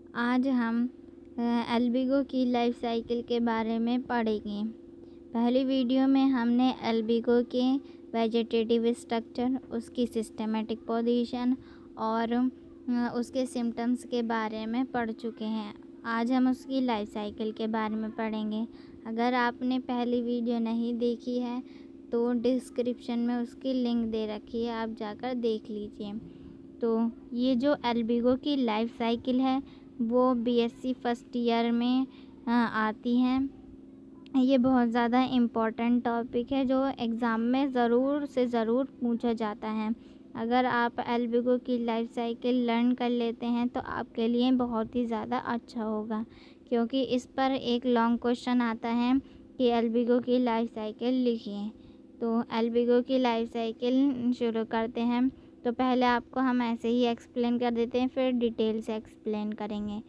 आज हम एल्बिगो की लाइफ साइकिल के बारे में पढ़ेंगे। पहली वीडियो में हमने एल्बिगो के वेजिटेटिव स्ट्रक्चर, उसकी सिस्टमेटिक पोजीशन और उसके सिम्टम्स के बारे में पढ़ चुके हैं। आज हम उसकी लाइफ साइकिल के बारे में पढ़ेंगे। अगर आपने पहली वीडियो नहीं देखी है तो डिस्क्रिप्शन में उसकी लिंक दे रखी है, आप जाकर देख लीजिए। तो ये जो एल्बिगो की लाइफ साइकिल है वो बीएससी फर्स्ट ईयर में आती हैं। ये बहुत ज़्यादा इम्पॉर्टेंट टॉपिक है जो एग्ज़ाम में ज़रूर से ज़रूर पूछा जाता है। अगर आप एल्बिगो की लाइफ साइकिल लर्न कर लेते हैं तो आपके लिए बहुत ही ज़्यादा अच्छा होगा, क्योंकि इस पर एक लॉन्ग क्वेश्चन आता है कि एल्बिगो की लाइफ साइकिल लिखिए। तो एल्बिगो की लाइफ साइकिल शुरू करते हैं। तो पहले आपको हम ऐसे ही एक्सप्लेन कर देते हैं, फिर डिटेल से एक्सप्लेन करेंगे।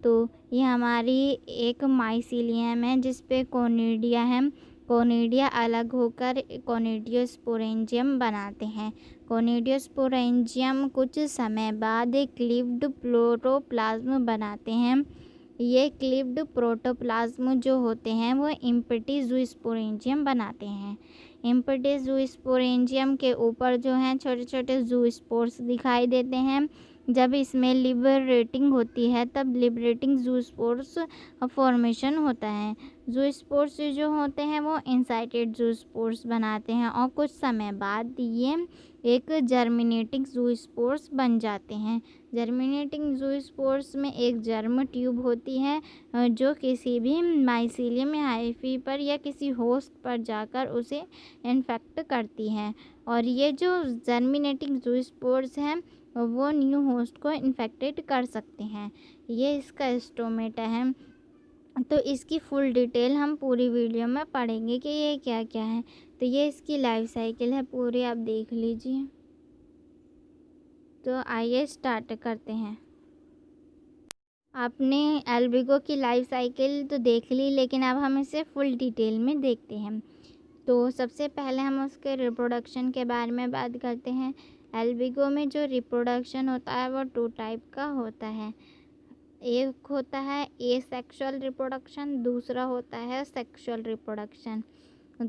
तो ये हमारी एक माइसीलियम है जिस पे कोनिडिया है। कोनिडिया अलग होकर कोनिडियोस्पोरेंजियम बनाते हैं। कोनिडियोस्पोरेंजियम कुछ समय बाद क्लीव्ड प्रोटोप्लाज्म बनाते हैं। ये क्लीव्ड प्रोटोप्लाज्म जो होते हैं वो इम्पटी ज़ूस्पोरेंजियम बनाते हैं। इम्पटी ज़ूस्पोरेंजियम के ऊपर जो हैं छोटे छोटे ज़ूस्पोर्स दिखाई देते हैं। जब इसमें लिबरेटिंग होती है तब लिबरेटिंग ज़ूस्पोर्स फॉर्मेशन होता है। ज़ूस्पोर्स जो होते हैं वो इंसाइटेड ज़ूस्पोर्स बनाते हैं और कुछ समय बाद ये एक जर्मिनेटिंग ज़ूस्पोर्स बन जाते हैं। जर्मिनेटिंग ज़ूस्पोर्स में एक जर्म ट्यूब होती है जो किसी भी माइसीलियम या हाइफी पर या किसी होस्ट पर जाकर उसे इन्फेक्ट करती है, और ये जो जर्मिनेटिंग ज़ूस्पोर्स हैं वो न्यू होस्ट को इन्फेक्टेड कर सकते हैं। ये इसका स्टोमेटा है। तो इसकी फुल डिटेल हम पूरी वीडियो में पढ़ेंगे कि ये क्या क्या है। तो ये इसकी लाइफ साइकिल है पूरी, आप देख लीजिए। तो आइए स्टार्ट करते हैं। आपने एल्बिगो की लाइफ साइकिल तो देख ली, लेकिन अब हम इसे फुल डिटेल में देखते हैं। तो सबसे पहले हम उसके रिप्रोडक्शन के बारे में बात करते हैं। एल्बिगो में जो रिप्रोडक्शन होता है वो 2 टाइप का होता है। एक होता है एसेक्सुअल रिप्रोडक्शन, दूसरा होता है सेक्सुअल रिप्रोडक्शन।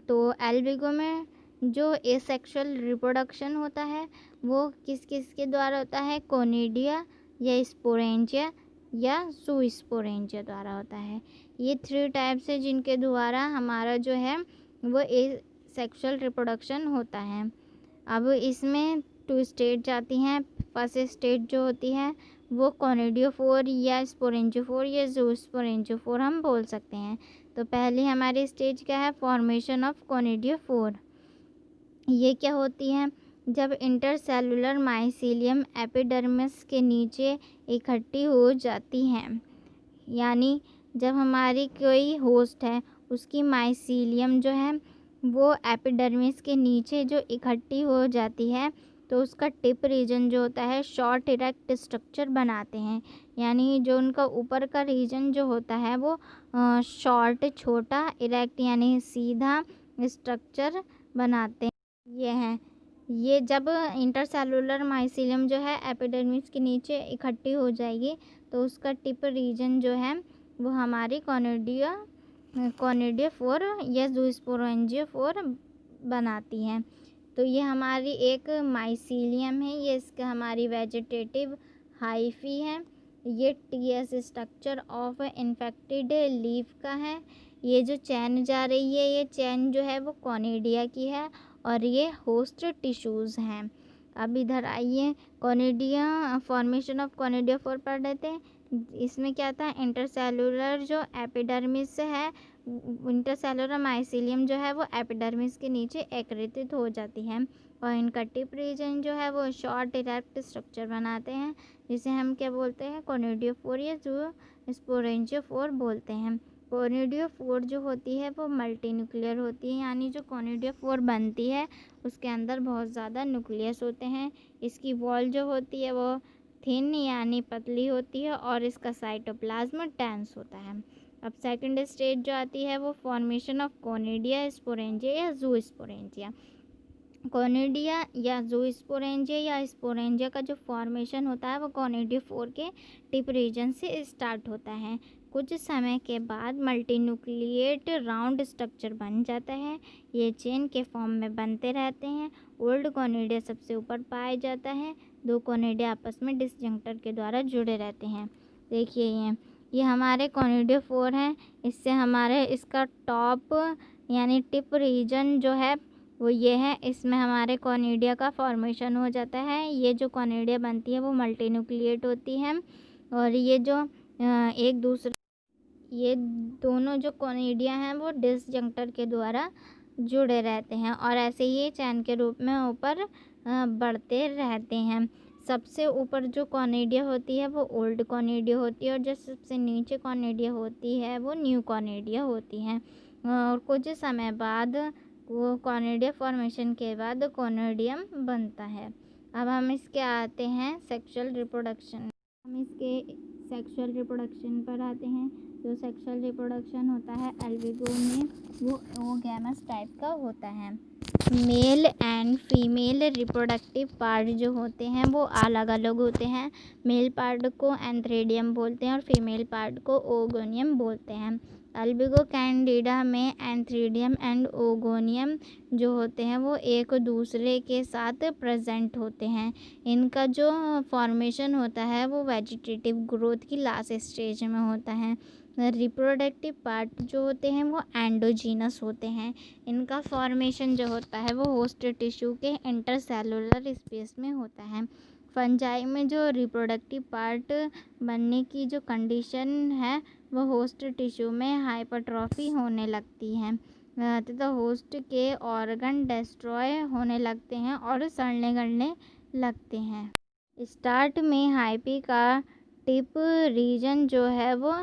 तो एल्बिगो में जो एसेक्सुअल रिप्रोडक्शन होता है वो किस किस के द्वारा होता है? कोनिडिया या स्पोरेंजिया या ज़ूस्पोरेंजिया द्वारा होता है। ये 3 टाइप्स है जिनके द्वारा हमारा जो है वो एसेक्सुअल रिप्रोडक्शन होता है। अब इसमें 2 स्टेज आती हैं। फर्स्ट स्टेज जो होती है वो कोनिडियोफोर या स्पोरेंजियोफोर या ज़ूस्पोरेंजियोफोर हम बोल सकते हैं। तो पहली हमारी स्टेज क्या है? Formation of conidiophore. ये क्या होती है? जब इंटरसेलुलर माइसीलियम एपिडर्मिस के नीचे इकट्ठी हो जाती हैं, यानी जब हमारी कोई होस्ट है उसकी माइसीलियम जो है वो एपिडर्मिस के नीचे जो इकट्ठी हो जाती है तो उसका टिप रीजन जो होता है शॉर्ट इरेक्ट स्ट्रक्चर बनाते हैं। यानी जो उनका ऊपर का रीजन जो होता है वो शॉर्ट, छोटा, इरेक्ट यानी सीधा स्ट्रक्चर बनाते हैं। ये है, ये जब इंटरसेलुलर माइसीलियम जो है एपिडर्मिस के नीचे इकट्ठी हो जाएगी तो उसका टिप रीजन जो है वो हमारी कोनिडियोफोर या ज़ूस्पोरेंजियोफोर बनाती हैं। तो ये हमारी एक माइसीलियम है, ये इसका हमारी वेजिटेटिव हाइफी है। ये TS structure of infected leaf का है। ये जो चैन जा रही है ये चैन जो है वो कोनिडिया की है और ये होस्ट टिश्यूज़ हैं। अब इधर आइए, कोनिडिया फॉर्मेशन ऑफ कोनिडियोफोर पढ़ लेते हैं। इसमें क्या था? इंटरसेलुलर जो एपिडर्मिस है, इंटरसेलुलर माइसीलियम जो है वो एपिडर्मिस के नीचे एकत्रित हो जाती है और इनका टिप रीजन जो है वो शॉर्ट इरेक्ट स्ट्रक्चर बनाते हैं, जिसे हम क्या बोलते हैं? कोनिडियोफोर या ज़ूस्पोरेंजियोफोर बोलते हैं। कोनिडियोफोर जो होती है वो मल्टी न्यूक्लियर होती है, यानी जो कोनिडियोफोर बनती है उसके अंदर बहुत ज़्यादा न्यूक्लियस होते हैं। इसकी वॉल जो होती है वो थिन यानी पतली होती है और इसका साइटोप्लाज्म डेंस होता है। अब सेकंड स्टेज जो आती है वो फॉर्मेशन ऑफ कोनिडिया, स्पोरेंजिया या ज़ूस्पोरेंजिया। कोनिडिया या ज़ूस्पोरेंजिया या स्पोरेंजिया का जो फॉर्मेशन होता है वो कोनिडियोफोर के टिप रीजन से स्टार्ट होता है। कुछ समय के बाद मल्टीन्यूक्लिएट राउंड स्ट्रक्चर बन जाता है। ये चेन के फॉर्म में बनते रहते हैं। ओल्ड कोनिडिया सबसे ऊपर पाया जाता है। दो कोनिडिया आपस में डिसजंक्टर के द्वारा जुड़े रहते हैं। देखिए ये हमारे कोनिडियोफोर हैं। इससे हमारे इसका टॉप यानी टिप रीजन जो है वो ये है। इसमें हमारे कोनिडिया का फॉर्मेशन हो जाता है। ये जो कोनिडिया बनती है वो मल्टीन्यूक्लिएट होती है और ये जो एक दूसरे ये दोनों जो कोनिडिया हैं वो डिसजंक्टर के द्वारा जुड़े रहते हैं और ऐसे ही ये चैन के रूप में ऊपर बढ़ते रहते हैं। सबसे ऊपर जो कोनिडिया होती है वो ओल्ड कोनिडिया होती है और जो सबसे नीचे कोनिडिया होती है वो न्यू कोनिडिया होती है। और कुछ समय बाद वो कोनिडिया फॉर्मेशन के बाद कोनिडियम बनता है। अब हम इसके आते हैं सेक्सुअल रिप्रोडक्शन। हम इसके सेक्सुअल रिप्रोडक्शन पर आते हैं। जो सेक्सुअल रिप्रोडक्शन होता है एल्बिगो में वो ओगैमस टाइप का होता है। Male and female reproductive part जो होते हैं वो अलग अलग होते हैं। मेल पार्ट को एंथ्रेडियम बोलते हैं और फीमेल पार्ट को ओगोनियम बोलते हैं। अल्बिगो कैंडिडा में एंथ्रेडियम एंड ओगोनियम जो होते हैं वो एक दूसरे के साथ प्रेजेंट होते हैं। इनका जो फॉर्मेशन होता है वो वेजिटेटिव ग्रोथ की लास्ट स्टेज में होता है। रिप्रोडक्टिव पार्ट जो होते हैं वो एंडोजीनस होते हैं। इनका फॉर्मेशन जो होता है वो होस्ट टिश्यू के इंटरसेलुलर स्पेस में होता है। फंजाई में जो रिप्रोडक्टिव पार्ट बनने की जो कंडीशन है वो होस्ट टिश्यू में हाइपरट्रॉफी होने लगती है तथा होस्ट के ऑर्गन डिस्ट्रॉय होने लगते हैं और सड़ने गलने लगते हैं। स्टार्ट में हाइपी का टिप रीजन जो है वो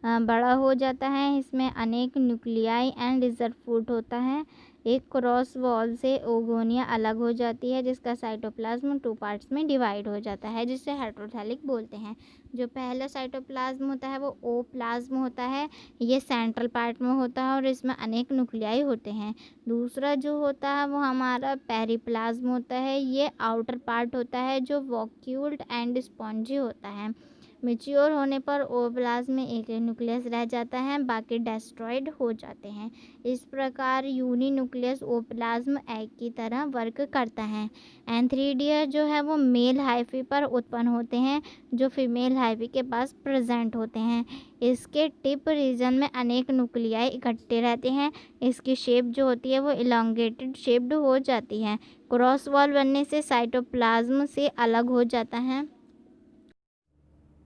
बड़ा हो जाता है। इसमें अनेक न्यूक्लियाई एंड रिजर्व फूड होता है। एक क्रॉस वॉल से ओगोनिया अलग हो जाती है जिसका साइटोप्लाज्म 2 पार्ट्स में डिवाइड हो जाता है जिसे हेटेरोथैलिक बोलते हैं। जो पहला साइटोप्लाज्म होता है वो ओ प्लाज्म होता है। ये सेंट्रल पार्ट में होता है और इसमें अनेक न्यूक्लियाई होते हैं। दूसरा जो होता है वो हमारा पेरिप्लाज्म होता है। ये आउटर पार्ट होता है जो वॉक्यूल्ड एंड स्पॉन्जी होता है। मैच्योर होने पर ओब्लास्ट में एक न्यूक्लियस रह जाता है, बाकी डेस्ट्रॉयड हो जाते हैं। इस प्रकार यूनी न्यूक्लियस ओप्लाज्म एग की तरह वर्क करता है। एंथ्रीडिया जो है वो मेल हाइफी पर उत्पन्न होते हैं जो फीमेल हाइफी के पास प्रेजेंट होते हैं। इसके टिप रीजन में अनेक न्यूक्लियाई इकट्ठे रहते हैं। इसकी शेप जो होती है वो इलोंगेटेड शेप्ड हो जाती है। क्रॉस वॉल बनने से साइटोप्लाज्म से अलग हो जाता है।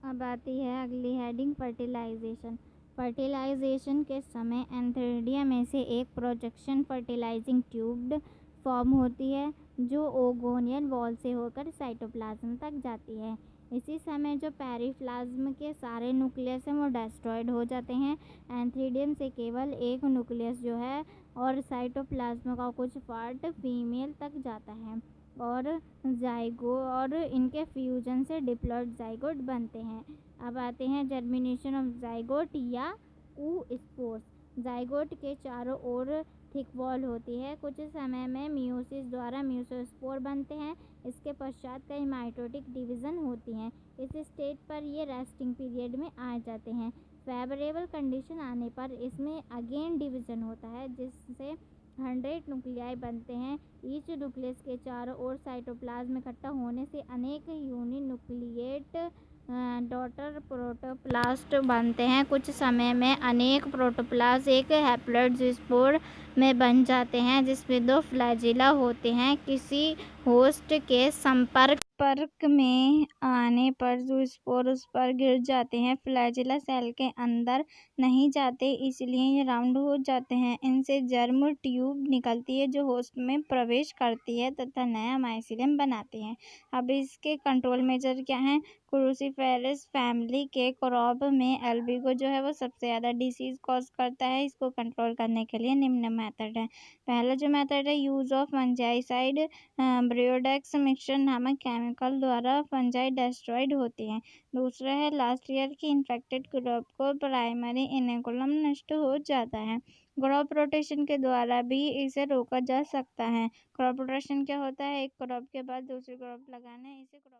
अब आती है अगली हेडिंग फर्टिलाइजेशन। फर्टिलाइजेशन के समय एंथ्रेडिया में से एक प्रोजेक्शन फर्टिलाइजिंग ट्यूब फॉर्म होती है जो ओगोनियल वॉल से होकर साइटोप्लाज्म तक जाती है। इसी समय जो पेरिप्लाज्म के सारे न्यूक्लियस हैं वो डेस्ट्रॉयड हो जाते हैं। एंथ्रीडियम से केवल एक न्यूक्लियस जो है और साइटोप्लाज्म का कुछ पार्ट फीमेल तक जाता है और जाइगो और इनके फ्यूजन से डिप्लॉइड जाइगोट बनते हैं। अब आते हैं जर्मिनेशन ऑफ जाइगोट या स्पोर्स। जाइगोट के चारों ओर थिक वॉल होती है। कुछ समय में मियोसिस द्वारा मियोस्पोर बनते हैं। इसके पश्चात कई माइटोटिक डिवीज़न होती हैं। इस स्टेज पर ये रेस्टिंग पीरियड में आ जाते हैं। फेवरेबल कंडीशन आने पर इसमें अगेन डिवीज़न होता है जिससे 100 न्यूक्लियाई बनते हैं। ईच न्यूक्लियस के चारों ओर साइटोप्लाज्म इकट्ठा होने से अनेक यूनिन्यूक्लिएट डॉटर प्रोटोप्लास्ट बनते हैं। कुछ समय में अनेक प्रोटोप्लास्ट एक हैप्लॉइड स्पोर में बन जाते हैं जिसमें 2 फ्लैजिला होते हैं। किसी होस्ट के संपर्क में आने पर ज़ूस्पोर उस पर गिर जाते हैं। फ्लैजिला सेल के अंदर नहीं जाते इसलिए ये राउंड हो जाते हैं। इनसे जर्म ट्यूब निकलती है जो होस्ट में प्रवेश करती है तथा नया माइसीलियम बनाती है। अब इसके कंट्रोल मेजर क्या हैं? क्रूसीफेरस फैमिली के क्रॉप में एल्बिगो जो है वो सबसे ज़्यादा डिसीज़ कॉज करता है। इसको कंट्रोल करने के लिए निम्न मेथड है। पहला जो मेथड है यूज़ ऑफ फंजाइसाइड ब्रियोडेक्स मिक्सचर नामक केमिकल द्वारा फंजाई डेस्ट्रॉयड होती है। दूसरा है लास्ट ईयर की इन्फेक्टेड क्रॉप को प्राइमरी इनेकुलम नष्ट हो जाता है। क्रॉप रोटेशन के द्वारा भी इसे रोका जा सकता है। क्रॉप रोटेशन क्या होता है? एक क्रॉप के बाद दूसरी क्रॉप लगाना, इसे क्रॉप